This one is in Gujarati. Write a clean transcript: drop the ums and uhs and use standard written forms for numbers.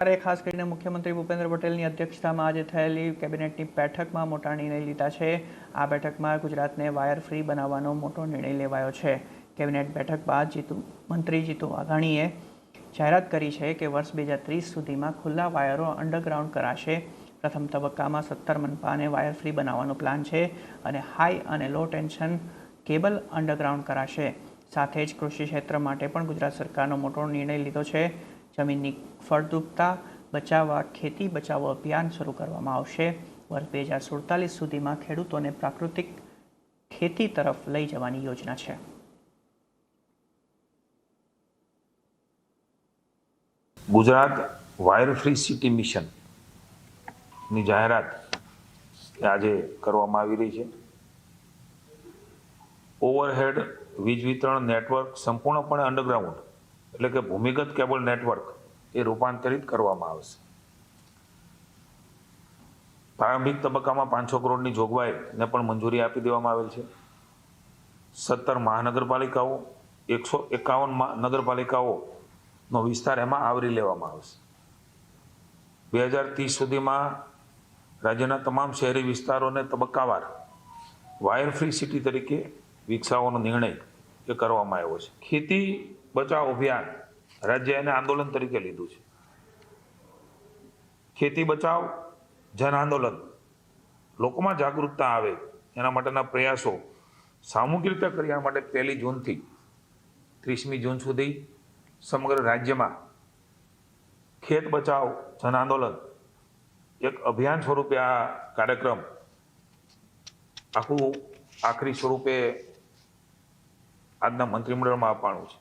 ખાસ કરીને મુખ્યમંત્રી ભૂપેન્દ્ર પટેલની અધ્યક્ષતામાં આજે થયેલી કેબિનેટની બેઠકમાં મોટા નિર્ણય લીધા છે। આ બેઠકમાં ગુજરાતને વાયર ફ્રી બનાવવાનો મોટો નિર્ણય લેવાયો છે। કેબિનેટ બેઠક બાદ મંત્રી જીતુ વાઘાણીએ જાહેરાત કરી છે કે વર્ષ 2030 સુધીમાં ખુલ્લા વાયરો અંડરગ્રાઉન્ડ કરાશે। પ્રથમ તબક્કામાં 17 મનપાને વાયર ફ્રી બનાવવાનો પ્લાન છે અને હાઈ અને લો ટેન્શન કેબલ અંડરગ્રાઉન્ડ કરાશે। સાથે જ કૃષિ ક્ષેત્ર માટે પણ ગુજરાત સરકારનો મોટો નિર્ણય લીધો છે। જમીનની ફળદ્રુપતા બચાવવા ખેતી બચાવો અભિયાન શરૂ કરવામાં આવશે। વર્ષ 2047 સુધીમાં ખેડૂતોને પ્રાકૃતિક ખેતી તરફ લઈ જવાની યોજના છે। ગુજરાત વાયર ફ્રી સિટી મિશનની જાહેરાત આજે કરવામાં આવી રહી છે। ઓવરહેડ વીજ વિતરણ નેટવર્ક સંપૂર્ણપણે અંડરગ્રાઉન્ડ એટલે કે ભૂમિગત કેબલ નેટવર્ક એ રૂપાંતરિત કરવામાં આવશે। પ્રારંભિક તબક્કામાં 500 કરોડની જોગવાઈને પણ મંજૂરી આપી દેવામાં આવેલ છે। 17 મહાનગરપાલિકાઓ 151 નગરપાલિકાઓનો વિસ્તાર એમાં આવરી લેવામાં આવશે। 2030 સુધીમાં રાજ્યના તમામ શહેરી વિસ્તારોને તબક્કાવાર વાયર ફ્રી સિટી તરીકે વિકસાવવાનો નિર્ણય એ કરવામાં આવ્યો છે। ખેતી બચાવ અભિયાન રાજ્ય એને આંદોલન તરીકે લીધું છે। ખેતી બચાવ જન આંદોલન, લોકોમાં જાગૃતતા આવે એના માટેના પ્રયાસો સામૂહિક રીતે કર્યા માટે 1 જૂનથી 30મી જૂન સુધી સમગ્ર રાજ્યમાં ખેત બચાવ જન આંદોલન એક અભિયાન સ્વરૂપે આ કાર્યક્રમ આખું આખરી સ્વરૂપે આજના મંત્રીમંડળમાં આપવાનું છે।